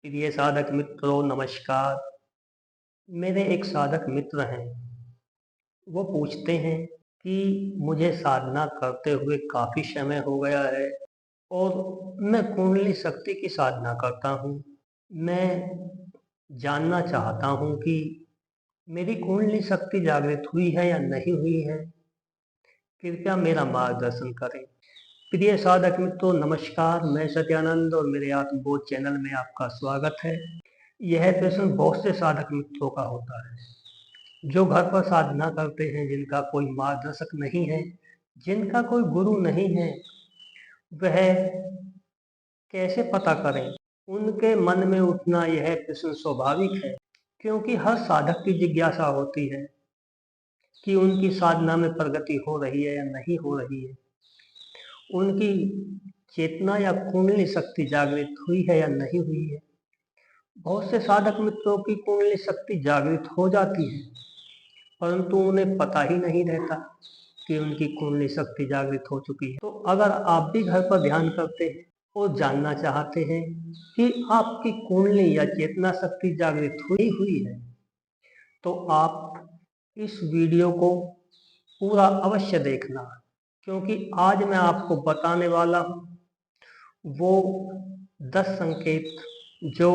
प्रिय साधक मित्रों नमस्कार। मेरे एक साधक मित्र हैं। वो पूछते हैं कि मुझे साधना करते हुए काफ़ी समय हो गया है और मैं कुंडली शक्ति की साधना करता हूँ। मैं जानना चाहता हूँ कि मेरी कुंडली शक्ति जागृत हुई है या नहीं हुई है। कृपया मेरा मार्गदर्शन करें। प्रिय साधक मित्रों नमस्कार। मैं सत्यानंद और मेरे आत्मबोध चैनल में आपका स्वागत है। यह प्रश्न बहुत से साधक मित्रों का होता है जो घर पर साधना करते हैं, जिनका कोई मार्गदर्शक नहीं है, जिनका कोई गुरु नहीं है। वह कैसे पता करें? उनके मन में उठना यह प्रश्न स्वाभाविक है, क्योंकि हर साधक की जिज्ञासा होती है कि उनकी साधना में प्रगति हो रही है या नहीं हो रही है, उनकी चेतना या कुंडली शक्ति जागृत हुई है या नहीं हुई है। बहुत से साधक मित्रों की कुंडली शक्ति जागृत हो जाती है, परंतु उन्हें पता ही नहीं रहता कि उनकी कुंडली शक्ति जागृत हो चुकी है। तो अगर आप भी घर पर ध्यान करते हैं और जानना चाहते हैं कि आपकी कुंडली या चेतना शक्ति जागृत हुई है, तो आप इस वीडियो को पूरा अवश्य देखना, क्योंकि आज मैं आपको बताने वाला हूँ वो 10 संकेत जो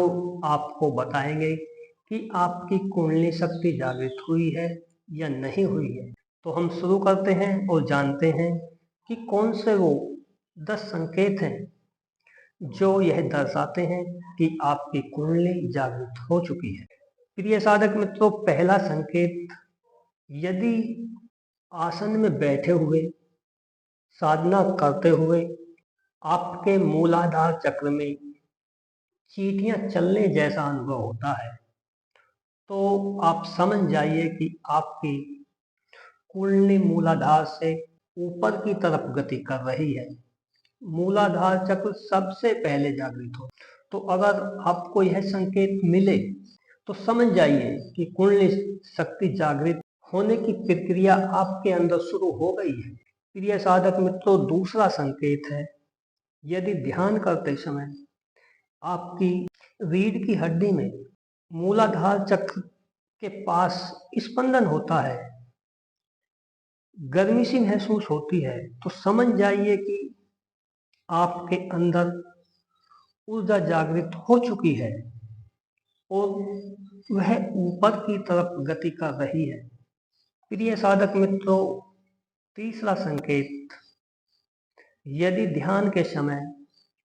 आपको बताएंगे कि आपकी कुंडली शक्ति जागृत हुई है या नहीं हुई है। तो हम शुरू करते हैं और जानते हैं कि कौन से वो 10 संकेत हैं जो यह दर्शाते हैं कि आपकी कुंडली जागृत हो चुकी है। प्रिय साधक मित्रों, पहला संकेत, यदि आसन में बैठे हुए साधना करते हुए आपके मूलाधार चक्र में चींटियां चलने जैसा अनुभव होता है, तो आप समझ जाइए कि आपकी कुंडली मूलाधार से ऊपर की तरफ गति कर रही है। मूलाधार चक्र सबसे पहले जागृत हो। तो अगर आपको यह संकेत मिले तो समझ जाइए कि कुंडली शक्ति जागृत होने की प्रक्रिया आपके अंदर शुरू हो गई है। प्रिय साधक मित्रों, दूसरा संकेत है, यदि ध्यान करते समय आपकी रीढ़ की हड्डी में मूलाधार चक्र के पास स्पंदन होता है, गर्मी सी महसूस होती है, तो समझ जाइए कि आपके अंदर ऊर्जा जागृत हो चुकी है और वह ऊपर की तरफ गति कर रही है। प्रिय साधक मित्रों, तीसरा संकेत, यदि ध्यान के समय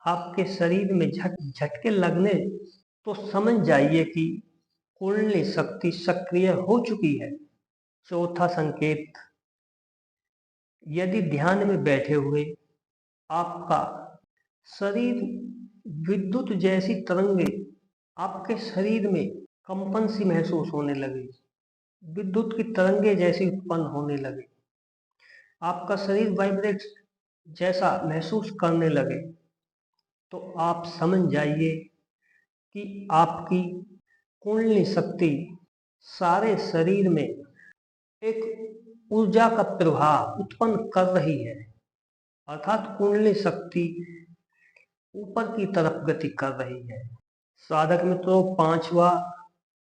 आपके शरीर में झटके लगने, तो समझ जाइए कि कुंडली शक्ति सक्रिय हो चुकी है। चौथा संकेत, यदि ध्यान में बैठे हुए आपका शरीर विद्युत जैसी तरंगे आपके शरीर में कंपन सी महसूस होने लगे, विद्युत की तरंगे जैसी उत्पन्न होने लगे, आपका शरीर वाइब्रेट जैसा महसूस करने लगे, तो आप समझ जाइए कि आपकी कुंडली शक्ति सारे शरीर में एक ऊर्जा का प्रवाह उत्पन्न कर रही है, अर्थात कुंडली शक्ति ऊपर की तरफ गति कर रही है। साधक मित्रों, पांचवा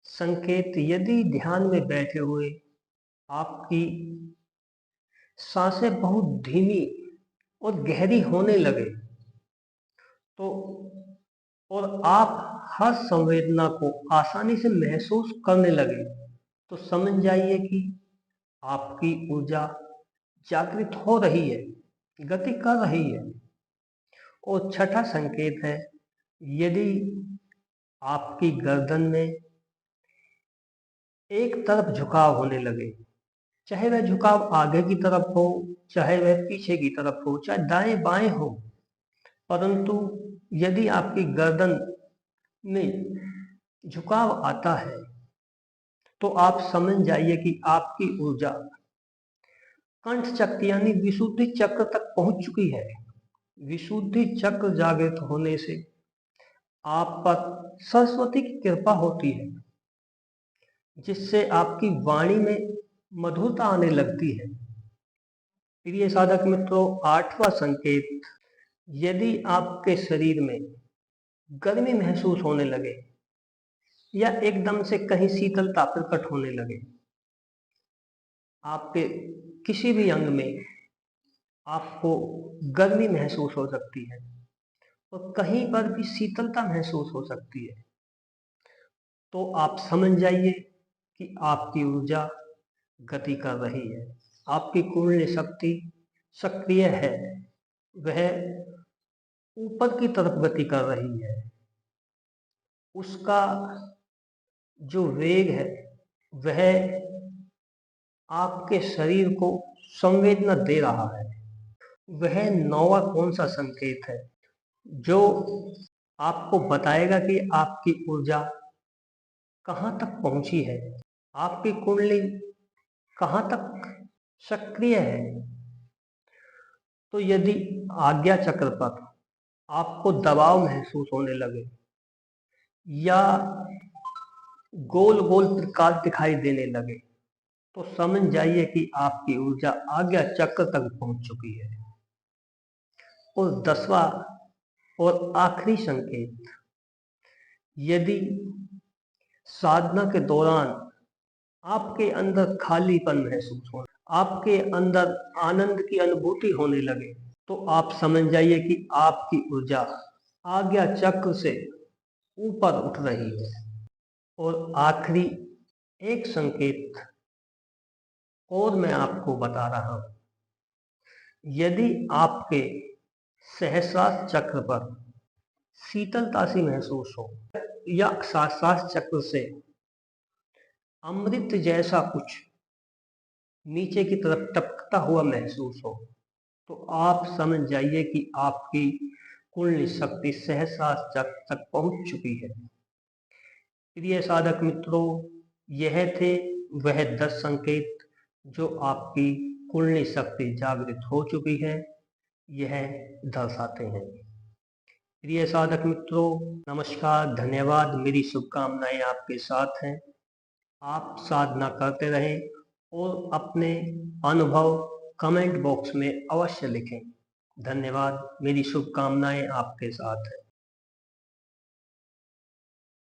संकेत, यदि ध्यान में बैठे हुए आपकी सांसें बहुत धीमी और गहरी होने लगे, तो और आप हर संवेदना को आसानी से महसूस करने लगे, तो समझ जाइए कि आपकी ऊर्जा जागृत हो रही है, गति कर रही है। और छठा संकेत है, यदि आपकी गर्दन में एक तरफ झुकाव होने लगे, चाहे वह झुकाव आगे की तरफ हो, चाहे वह पीछे की तरफ हो, चाहे दाएं बाएं हो, परंतु यदि आपकी गर्दन में झुकाव आता है, तो आप समझ जाइए कि आपकी ऊर्जा कंठ चक्र यानी विशुद्धि चक्र तक पहुंच चुकी है। विशुद्धि चक्र जागृत होने से आप पर सरस्वती की कृपा होती है, जिससे आपकी वाणी में मधुरता आने लगती है। प्रिय साधक मित्रों, आठवां संकेत, यदि आपके शरीर में गर्मी महसूस होने लगे या एकदम से कहीं शीतलता प्रकट होने लगे, आपके किसी भी अंग में आपको गर्मी महसूस हो सकती है और कहीं पर भी शीतलता महसूस हो सकती है, तो आप समझ जाइए कि आपकी ऊर्जा गति कर रही है, आपकी कुंडली शक्ति सक्रिय है, वह ऊपर की तरफ गति कर रही है। उसका जो वेग है वह आपके शरीर को संवेदना दे रहा है। वह नौवा कौन सा संकेत है जो आपको बताएगा कि आपकी ऊर्जा कहाँ तक पहुंची है, आपकी कुंडली कहाँ तक सक्रिय है। तो यदि आज्ञा चक्र पर आपको दबाव महसूस होने लगे या गोल गोल प्रकाश दिखाई देने लगे, तो समझ जाइए कि आपकी ऊर्जा आज्ञा चक्र तक पहुंच चुकी है। और 10वां और आखिरी संकेत, यदि साधना के दौरान आपके अंदर खालीपन महसूस हो, आपके अंदर आनंद की अनुभूति होने लगे, तो आप समझ जाइए कि आपकी ऊर्जा आज्ञा चक्र से ऊपर उठ रही है। और आखिरी एक संकेत और मैं आपको बता रहा हूं, यदि आपके सहस्रार चक्र पर शीतलता सी महसूस हो या सहस्रार चक्र से अमृत जैसा कुछ नीचे की तरफ टपकता हुआ महसूस हो, तो आप समझ जाइए कि आपकी कुंडली शक्ति सहस्रार चक्र तक पहुंच चुकी है। प्रिय साधक मित्रों, यह थे वह 10 संकेत जो आपकी कुंडली शक्ति जागृत हो चुकी है, यह दर्शाते हैं। प्रिय साधक मित्रों, नमस्कार, धन्यवाद। मेरी शुभकामनाएं आपके साथ हैं। आप साधना करते रहें और अपने अनुभव कमेंट बॉक्स में अवश्य लिखें। धन्यवाद। मेरी शुभकामनाएं आपके साथ हैं।